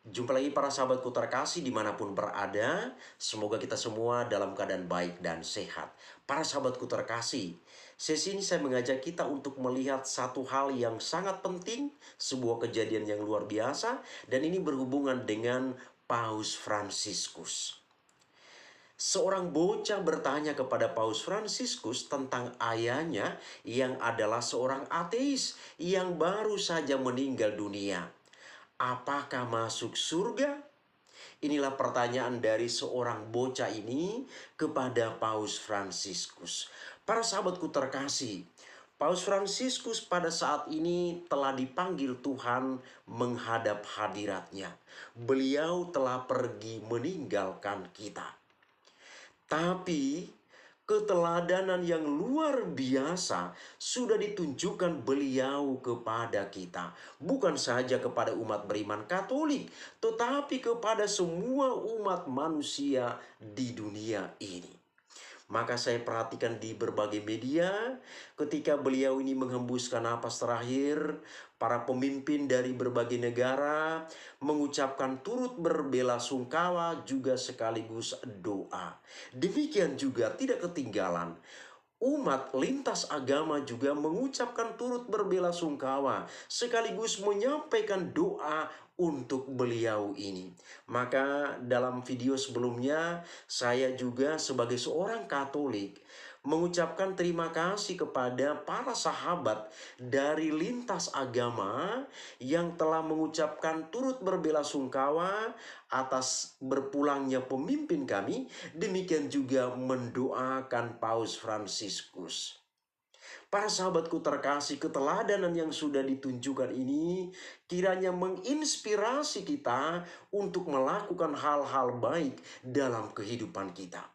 Jumpa lagi para sahabatku terkasih dimanapun berada. Semoga kita semua dalam keadaan baik dan sehat. Para sahabatku terkasih, sesi ini saya mengajak kita untuk melihat satu hal yang sangat penting, sebuah kejadian yang luar biasa, dan ini berhubungan dengan Paus Fransiskus. Seorang bocah bertanya kepada Paus Fransiskus tentang ayahnya yang adalah seorang ateis yang baru saja meninggal dunia. Apakah masuk surga? Inilah pertanyaan dari seorang bocah ini kepada Paus Fransiskus. Para sahabatku terkasih, Paus Fransiskus pada saat ini telah dipanggil Tuhan menghadap hadiratnya. Beliau telah pergi meninggalkan kita. Tapi keteladanan yang luar biasa sudah ditunjukkan beliau kepada kita. Bukan saja kepada umat beriman Katolik, tetapi kepada semua umat manusia di dunia ini. Maka saya perhatikan di berbagai media ketika beliau ini menghembuskan napas terakhir, para pemimpin dari berbagai negara mengucapkan turut berbelasungkawa juga sekaligus doa. Demikian juga tidak ketinggalan, umat lintas agama juga mengucapkan turut berbelasungkawa sekaligus menyampaikan doa untuk beliau ini. Maka dalam video sebelumnya saya juga sebagai seorang Katolik mengucapkan terima kasih kepada para sahabat dari lintas agama yang telah mengucapkan turut berbelasungkawa atas berpulangnya pemimpin kami. Demikian juga mendoakan Paus Fransiskus. Para sahabatku terkasih, keteladanan yang sudah ditunjukkan ini kiranya menginspirasi kita untuk melakukan hal-hal baik dalam kehidupan kita.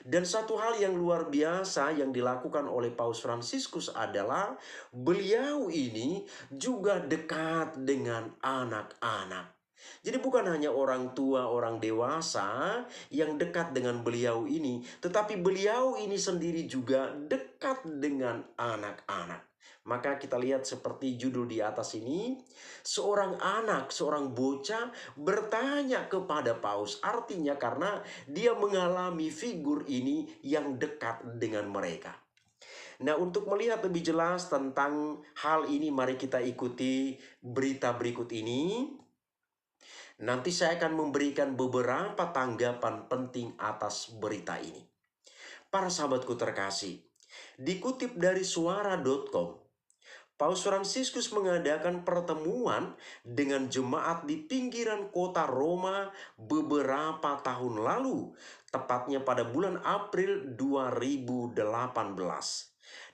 Dan satu hal yang luar biasa yang dilakukan oleh Paus Fransiskus adalah beliau ini juga dekat dengan anak-anak. Jadi bukan hanya orang tua, orang dewasa yang dekat dengan beliau ini, tetapi beliau ini sendiri juga dekat dengan anak-anak. Maka kita lihat seperti judul di atas ini, seorang anak, seorang bocah bertanya kepada Paus. Artinya karena dia mengalami figur ini yang dekat dengan mereka. Nah, untuk melihat lebih jelas tentang hal ini, mari kita ikuti berita berikut ini. Nanti saya akan memberikan beberapa tanggapan penting atas berita ini. Para sahabatku terkasih, dikutip dari suara.com, Paus Fransiskus mengadakan pertemuan dengan jemaat di pinggiran kota Roma beberapa tahun lalu, tepatnya pada bulan April 2018.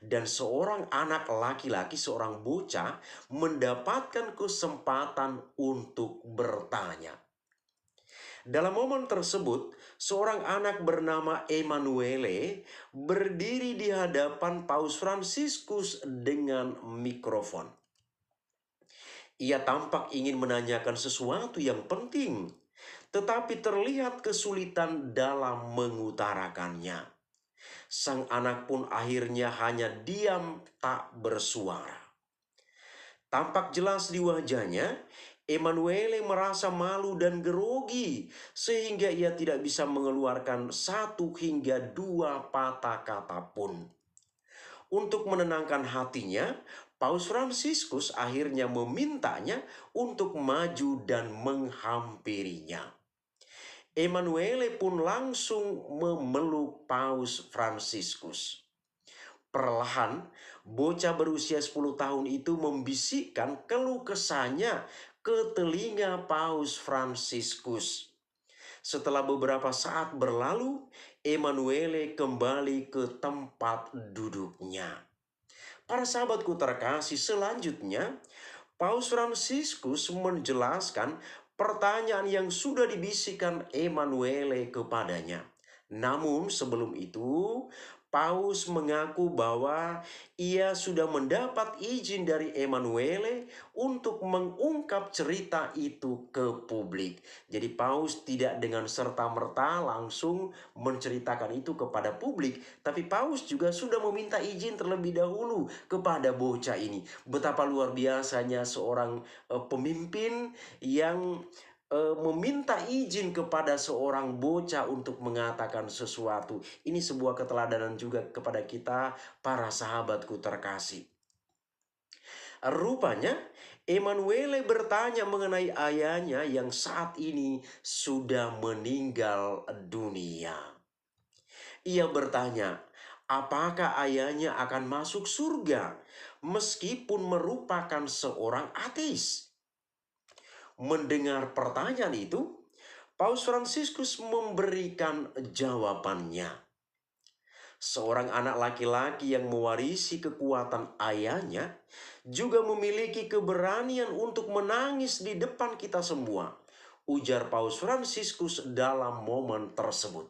Dan seorang anak laki-laki, seorang bocah, mendapatkan kesempatan untuk bertanya. Dalam momen tersebut, seorang anak bernama Emanuele berdiri di hadapan Paus Fransiskus dengan mikrofon. Ia tampak ingin menanyakan sesuatu yang penting, tetapi terlihat kesulitan dalam mengutarakannya. Sang anak pun akhirnya hanya diam tak bersuara. Tampak jelas di wajahnya, Emanuele merasa malu dan grogi sehingga ia tidak bisa mengeluarkan satu hingga dua patah kata pun. Untuk menenangkan hatinya, Paus Fransiskus akhirnya memintanya untuk maju dan menghampirinya. Emanuele pun langsung memeluk Paus Fransiskus. Perlahan, bocah berusia 10 tahun itu membisikkan keluh kesahnya ke telinga Paus Fransiskus. Setelah beberapa saat berlalu, Emanuele kembali ke tempat duduknya. Para sahabatku terkasih, selanjutnya Paus Fransiskus menjelaskan pertanyaan yang sudah dibisikkan Emanuele kepadanya. Namun sebelum itu, Paus mengaku bahwa ia sudah mendapat izin dari Emanuele untuk mengungkap cerita itu ke publik. Jadi Paus tidak dengan serta-merta langsung menceritakan itu kepada publik, tapi Paus juga sudah meminta izin terlebih dahulu kepada bocah ini. Betapa luar biasanya seorang pemimpin yang meminta izin kepada seorang bocah untuk mengatakan sesuatu. Ini sebuah keteladanan juga kepada kita, para sahabatku terkasih. Rupanya, Emanuele bertanya mengenai ayahnya yang saat ini sudah meninggal dunia. Ia bertanya, apakah ayahnya akan masuk surga meskipun merupakan seorang ateis? Mendengar pertanyaan itu, Paus Fransiskus memberikan jawabannya. Seorang anak laki-laki yang mewarisi kekuatan ayahnya juga memiliki keberanian untuk menangis di depan kita semua, ujar Paus Fransiskus dalam momen tersebut.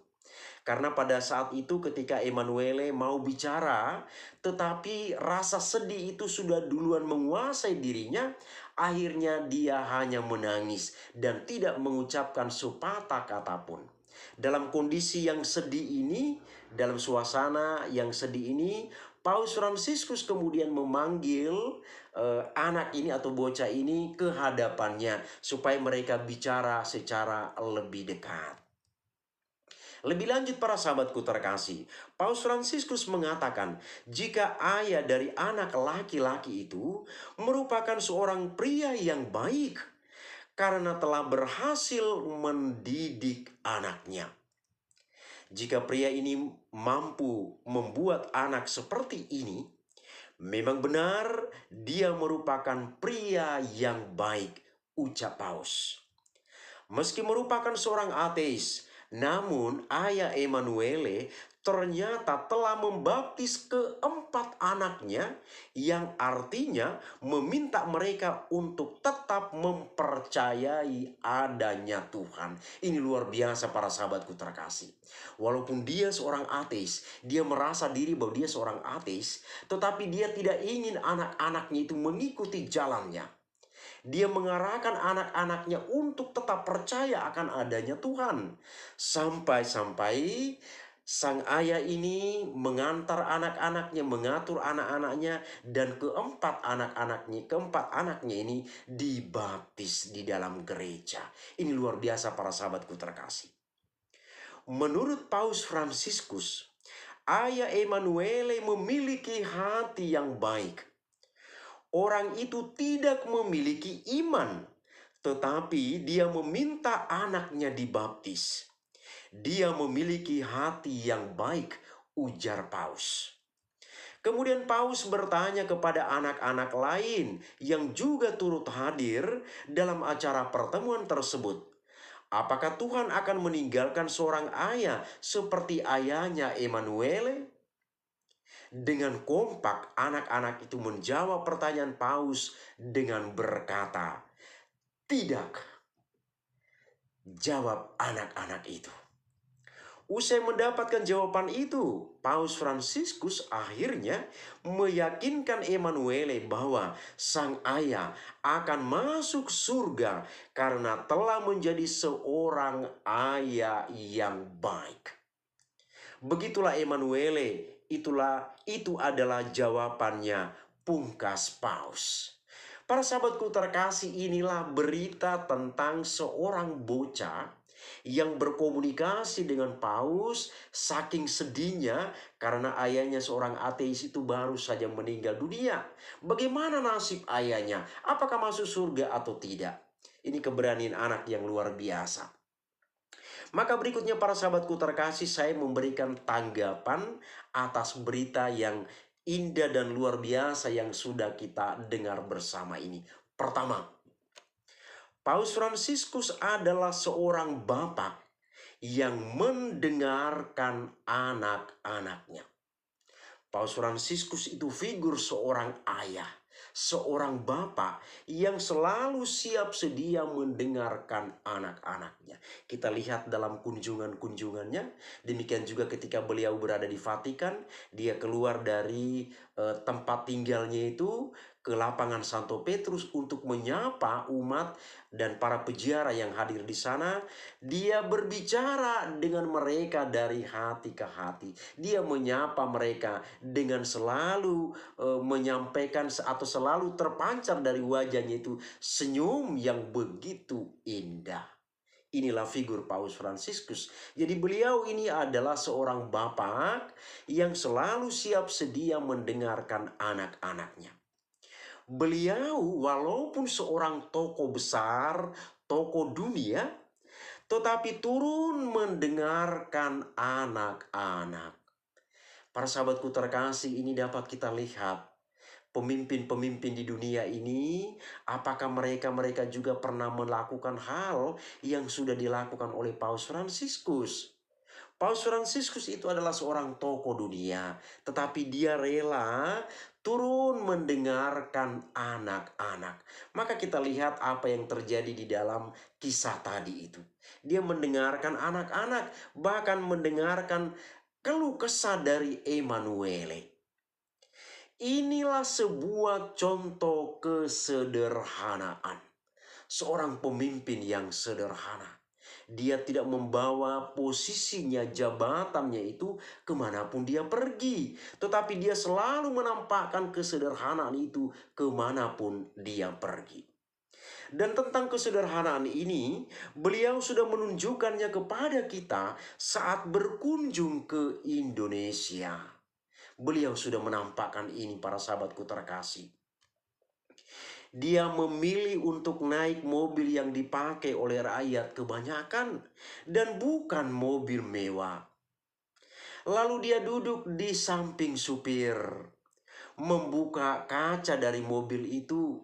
Karena pada saat itu ketika Emanuele mau bicara, tetapi rasa sedih itu sudah duluan menguasai dirinya, akhirnya dia hanya menangis dan tidak mengucapkan sepatah kata pun. Dalam kondisi yang sedih ini, dalam suasana yang sedih ini, Paus Fransiskus kemudian memanggil anak ini atau bocah ini ke hadapannya supaya mereka bicara secara lebih dekat. Lebih lanjut para sahabatku terkasih, Paus Fransiskus mengatakan jika ayah dari anak laki-laki itu merupakan seorang pria yang baik karena telah berhasil mendidik anaknya. Jika pria ini mampu membuat anak seperti ini, memang benar dia merupakan pria yang baik, ucap Paus. Meski merupakan seorang ateis, namun ayah Emanuele ternyata telah membaptis keempat anaknya, yang artinya meminta mereka untuk tetap mempercayai adanya Tuhan. Ini luar biasa para sahabatku terkasih. Walaupun dia seorang ateis, dia merasa diri bahwa dia seorang ateis, tetapi dia tidak ingin anak-anaknya itu mengikuti jalannya. Dia mengarahkan anak-anaknya untuk tetap percaya akan adanya Tuhan. Sampai-sampai sang ayah ini mengantar anak-anaknya, mengatur anak-anaknya, dan keempat anaknya ini dibaptis di dalam gereja. Ini luar biasa para sahabatku terkasih. Menurut Paus Fransiskus, ayah Emanuele memiliki hati yang baik. Orang itu tidak memiliki iman, tetapi dia meminta anaknya dibaptis. Dia memiliki hati yang baik, ujar Paus. Kemudian Paus bertanya kepada anak-anak lain yang juga turut hadir dalam acara pertemuan tersebut. Apakah Tuhan akan meninggalkan seorang ayah seperti ayahnya Emanuele? Dengan kompak, anak-anak itu menjawab pertanyaan Paus dengan berkata, "Tidak," jawab anak-anak itu. Usai mendapatkan jawaban itu, Paus Fransiskus akhirnya meyakinkan Emanuele bahwa sang ayah akan masuk surga karena telah menjadi seorang ayah yang baik. Begitulah Emanuele. Itu adalah jawabannya pungkas Paus. Para sahabatku terkasih, inilah berita tentang seorang bocah yang berkomunikasi dengan Paus saking sedihnya karena ayahnya seorang ateis itu baru saja meninggal dunia. Bagaimana nasib ayahnya? Apakah masuk surga atau tidak? Ini keberanian anak yang luar biasa. Maka berikutnya para sahabatku terkasih, saya memberikan tanggapan atas berita yang indah dan luar biasa yang sudah kita dengar bersama ini. Pertama, Paus Fransiskus adalah seorang bapak yang mendengarkan anak-anaknya. Paus Fransiskus itu figur seorang ayah, seorang bapak yang selalu siap sedia mendengarkan anak-anaknya. Kita lihat dalam kunjungan-kunjungannya, demikian juga ketika beliau berada di Vatikan, dia keluar dari tempat tinggalnya itu, ke lapangan Santo Petrus untuk menyapa umat dan para peziarah yang hadir di sana. Dia berbicara dengan mereka dari hati ke hati. Dia menyapa mereka dengan selalu menyampaikan atau selalu terpancar dari wajahnya itu senyum yang begitu indah. Inilah figur Paus Fransiskus. Jadi beliau ini adalah seorang bapak yang selalu siap sedia mendengarkan anak-anaknya. Beliau walaupun seorang tokoh besar, tokoh dunia, tetapi turun mendengarkan anak-anak. Para sahabatku terkasih, ini dapat kita lihat pemimpin-pemimpin di dunia ini, apakah mereka juga pernah melakukan hal yang sudah dilakukan oleh Paus Fransiskus? Paus Fransiskus itu adalah seorang tokoh dunia, tetapi dia rela turun mendengarkan anak-anak. Maka kita lihat apa yang terjadi di dalam kisah tadi itu. Dia mendengarkan anak-anak, bahkan mendengarkan keluh kesah dari Emanuele. Inilah sebuah contoh kesederhanaan. Seorang pemimpin yang sederhana. Dia tidak membawa posisinya, jabatannya itu kemanapun dia pergi. Tetapi dia selalu menampakkan kesederhanaan itu kemanapun dia pergi. Dan tentang kesederhanaan ini, beliau sudah menunjukkannya kepada kita saat berkunjung ke Indonesia. Beliau sudah menampakkan ini, para sahabatku terkasih. Dia memilih untuk naik mobil yang dipakai oleh rakyat kebanyakan dan bukan mobil mewah. Lalu dia duduk di samping supir, membuka kaca dari mobil itu,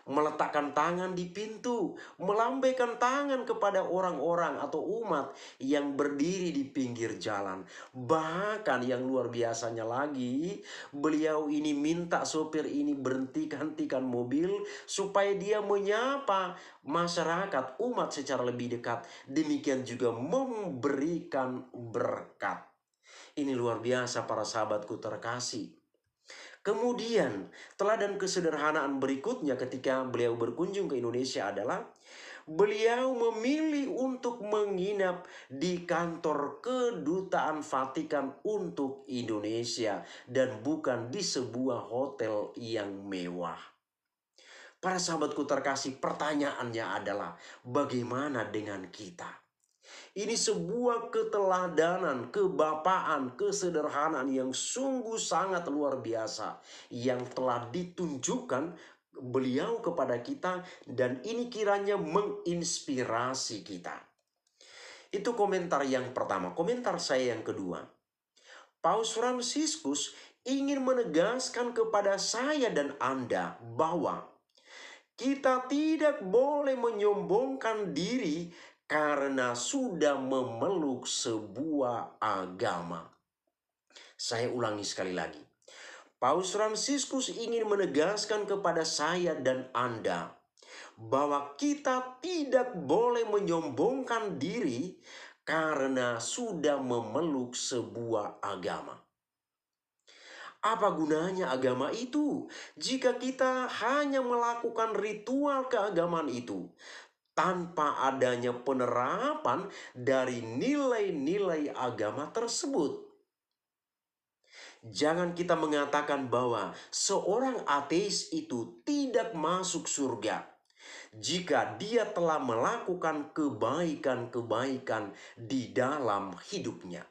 meletakkan tangan di pintu, melambaikan tangan kepada orang-orang atau umat yang berdiri di pinggir jalan. Bahkan yang luar biasanya lagi, beliau ini minta sopir ini berhentikan mobil supaya dia menyapa masyarakat, umat secara lebih dekat. Demikian juga memberikan berkat. Ini luar biasa para sahabatku terkasih. Kemudian, teladan kesederhanaan berikutnya ketika beliau berkunjung ke Indonesia adalah beliau memilih untuk menginap di kantor kedutaan Vatikan untuk Indonesia dan bukan di sebuah hotel yang mewah. Para sahabatku terkasih, pertanyaannya adalah bagaimana dengan kita? Ini sebuah keteladanan, kebapaan, kesederhanaan yang sungguh sangat luar biasa yang telah ditunjukkan beliau kepada kita, dan ini kiranya menginspirasi kita. Itu komentar yang pertama. Komentar saya yang kedua. Paus Fransiskus ingin menegaskan kepada saya dan Anda bahwa kita tidak boleh menyombongkan diri karena sudah memeluk sebuah agama. Saya ulangi sekali lagi. Paus Fransiskus ingin menegaskan kepada saya dan Anda bahwa kita tidak boleh menyombongkan diri karena sudah memeluk sebuah agama. Apa gunanya agama itu jika kita hanya melakukan ritual keagamaan itu tanpa adanya penerapan dari nilai-nilai agama tersebut? Jangan kita mengatakan bahwa seorang ateis itu tidak masuk surga jika dia telah melakukan kebaikan-kebaikan di dalam hidupnya.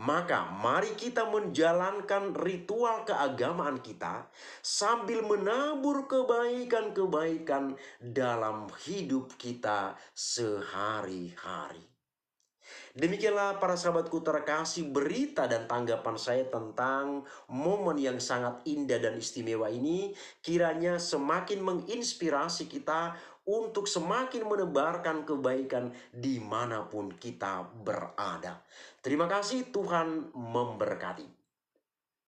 Maka mari kita menjalankan ritual keagamaan kita sambil menabur kebaikan-kebaikan dalam hidup kita sehari-hari. Demikianlah para sahabatku terkasih, berita dan tanggapan saya tentang momen yang sangat indah dan istimewa ini kiranya semakin menginspirasi kita untuk semakin menebarkan kebaikan dimanapun kita berada. Terima kasih, Tuhan memberkati.